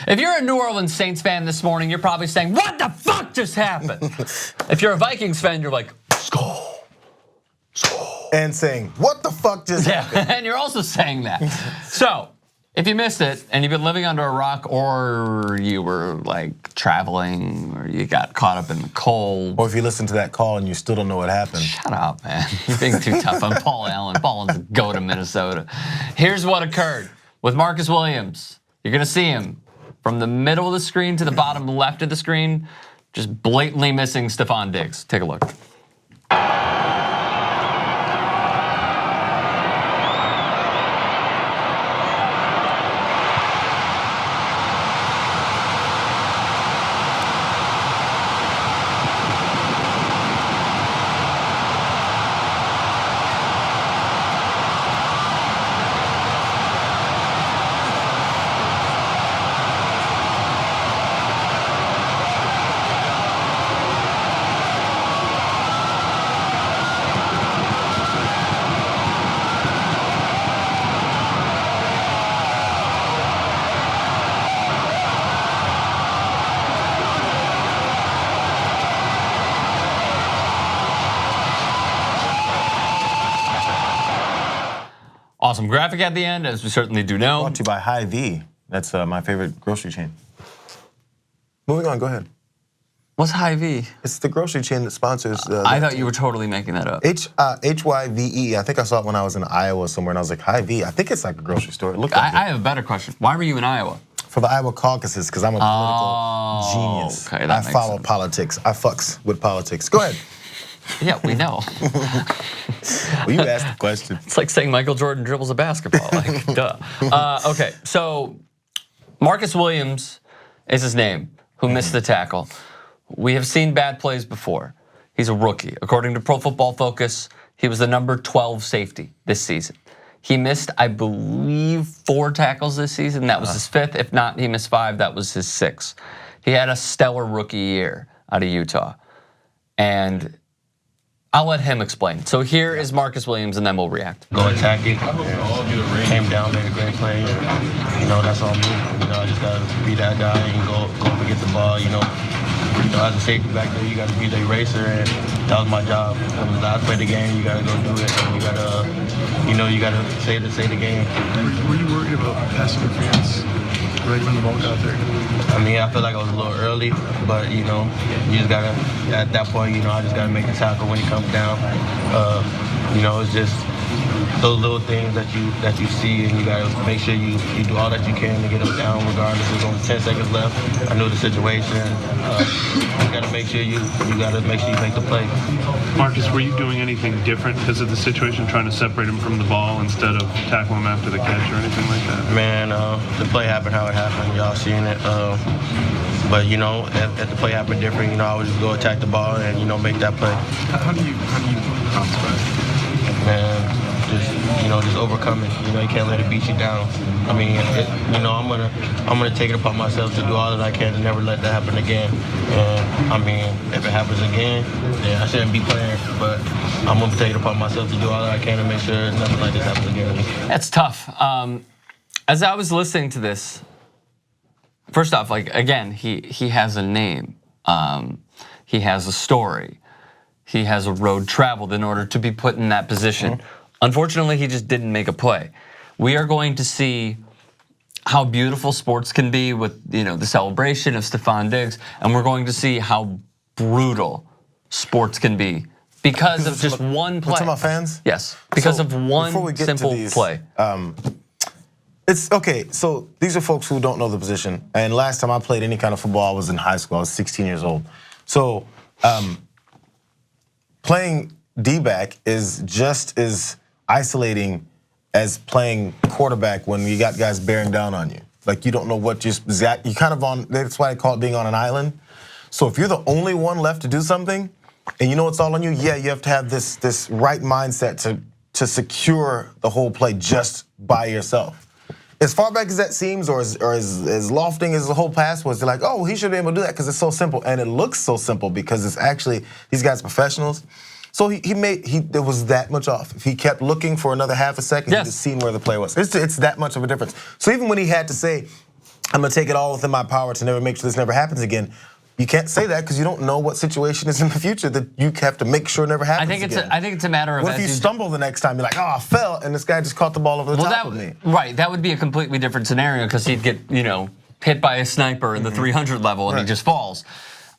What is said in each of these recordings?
If you're a New Orleans Saints fan this morning, you're probably saying, what the fuck just happened? If you're a Vikings fan, you're like, score. And saying, what the fuck just happened? And you're also saying that. So, if you missed it and you've been living under a rock, or you were like traveling, or you got caught up in the cold. Or if you listen to that call and you still don't know what happened. Shut up, man. You're being too tough on Paul Allen. Paul Allen's a go to Minnesota. Here's what occurred with Marcus Williams. You're gonna see him from the middle of the screen to the bottom left of the screen, just blatantly missing Stefon Diggs. Take a look. Awesome graphic at the end, as we certainly do know. Brought to you by Hy-Vee. That's my favorite grocery chain. Moving on, go ahead. What's Hy-Vee? It's the grocery chain that sponsors. I thought you were totally making that up. Hyve. I think I saw it when I was in Iowa somewhere, and I was like, Hy-Vee. I think it's like a grocery store. It looked like I have a better question. Why were you in Iowa? For the Iowa caucuses, because I'm a political genius. Okay, that I makes follow sense. politics. I fucks with politics. Go ahead. Yeah, we know. Well, you asked the question. It's like saying Michael Jordan dribbles a basketball. Like, duh. Okay, so Marcus Williams is his name, who missed the tackle. We have seen bad plays before. He's a rookie. According to Pro Football Focus, he was the number 12 safety this season. He missed, I believe, 4 tackles this season. That was his 5th. If not, he missed 5. That was his 6th. He had a stellar rookie year out of Utah. And I'll let him explain. So here is Marcus Williams, and then we'll react. Go attack it. Came down, made a great play. You know, that's all me. You know, I just gotta be that guy and go up and get the ball. You know, as a safety back there, you gotta be the eraser, and that was my job. When the last play of the game, you gotta go do it. And you gotta say the game. Were you worried about pass interference right when the ball got there? I mean, I feel like I was a little early, but you know, you just gotta, at that point, you know, I just gotta make the tackle when he comes down. You know, it's just those little things that you see, and you gotta make sure you do all that you can to get him down, regardless. There's only 10 seconds left. I knew the situation. You gotta make sure you make the play. Marcus, were you doing anything different because of the situation, trying to separate him from the ball instead of tackling him after the catch or anything like that? Man, the play happened how it happened. Y'all seen it. But you know, if the play happened different, you know, I would just go attack the ball and, you know, make that play. How do you bounce back? Man, just overcome it. You know, you can't let it beat you down. I mean, you know, I'm gonna take it upon myself to do all that I can to never let that happen again. And I mean, if it happens again, then I shouldn't be playing. But I'm gonna take it upon myself to do all that I can to make sure nothing like this happens again to me. That's tough. As I was listening to this, first off, like, again, he has a name. He has a story. He has a road traveled in order to be put in that position. Unfortunately, he just didn't make a play. We are going to see how beautiful sports can be with, you know, the celebration of Stefon Diggs, and we're going to see how brutal sports can be because of just one play. We're talking about fans? Yes, because of one simple play. It's okay, so these are folks who don't know the position. And last time I played any kind of football, I was in high school. I was 16 years old. So playing D-back is just as isolating as playing quarterback when you got guys bearing down on you. Like, you don't know what you kind of on, that's why I call it being on an island. So if you're the only one left to do something, and you know it's all on you, yeah, you have to have this right mindset to secure the whole play just by yourself. As far back as that seems, or as lofting as the whole pass was, they're like, oh, he should be able to do that because it's so simple. And it looks so simple because it's actually, these guys are professionals. So there was that much off. If he kept looking for another half a second, yes, he'd have seen where the play was. It's that much of a difference. So even when he had to say, I'm gonna take it all within my power to never make sure this never happens again. You can't say that because you don't know what situation is in the future that you have to make sure never happens again. I think it's a matter of. What if you stumble the next time? You're like, oh, I fell, and this guy just caught the ball over the top of me. Right, that would be a completely different scenario because he'd get hit by a sniper in the 300 level and he just falls.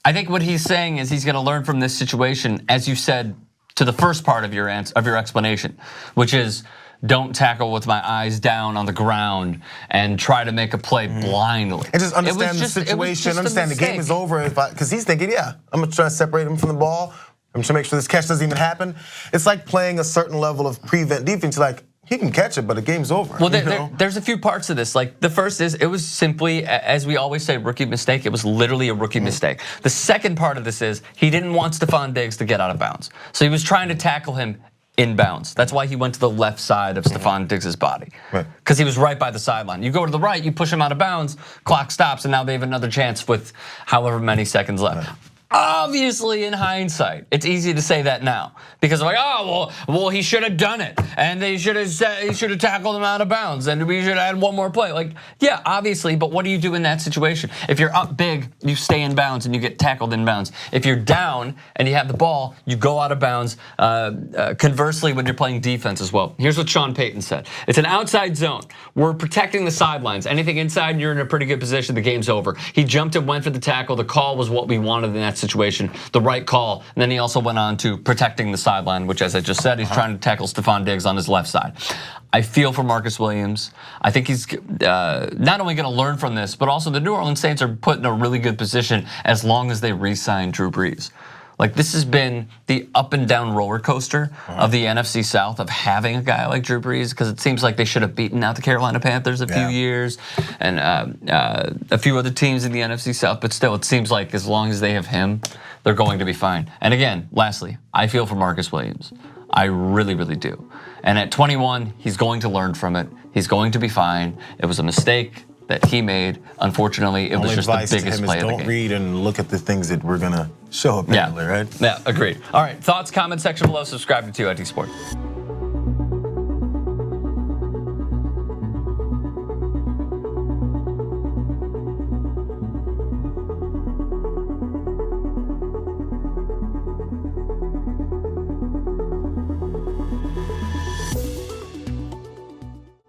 I think what he's saying is he's going to learn from this situation, as you said to the first part of your explanation, which is don't tackle with my eyes down on the ground and try to make a play blindly. And just understand the situation, understand the game is over. Because he's thinking, yeah, I'm going to try to separate him from the ball. I'm trying to make sure this catch doesn't even happen. It's like playing a certain level of prevent defense. Like, he can catch it, but the game's over. Well, there's a few parts of this. Like, the first is, it was simply, as we always say, rookie mistake. It was literally a rookie mistake. The second part of this is, he didn't want Stefon Diggs to get out of bounds. So he was trying to tackle him inbounds. That's why he went to the left side of Stefon Diggs' body. Because he was right by the sideline. You go to the right, you push him out of bounds, clock stops, and now they have another chance with however many seconds left. Obviously, in hindsight, it's easy to say that now because like, oh well, he should have done it, and he should have tackled him out of bounds, and we should have had one more play. Like, yeah, obviously, but what do you do in that situation? If you're up big, you stay in bounds and you get tackled in bounds. If you're down and you have the ball, you go out of bounds. Conversely, when you're playing defense as well, here's what Sean Payton said: "It's an outside zone. We're protecting the sidelines. Anything inside, you're in a pretty good position. The game's over." He jumped and went for the tackle. The call was what we wanted in that situation, the right call. And then he also went on to protecting the sideline, which, as I just said, he's trying to tackle Stefon Diggs on his left side. I feel for Marcus Williams. I think he's not only going to learn from this, but also the New Orleans Saints are put in a really good position as long as they re-sign Drew Brees. Like, this has been the up and down roller coaster of the NFC South of having a guy like Drew Brees, because it seems like they should have beaten out the Carolina Panthers a few years and a few other teams in the NFC South. But still, it seems like as long as they have him, they're going to be fine. And again, lastly, I feel for Marcus Williams. I really, really do. And at 21, he's going to learn from it. He's going to be fine. It was a mistake that he made. Unfortunately, it was just the biggest play of the game. Don't read and look at the things that we're gonna show up right? Yeah, agreed. All right, thoughts, comment section below. Subscribe to 2IT Sports.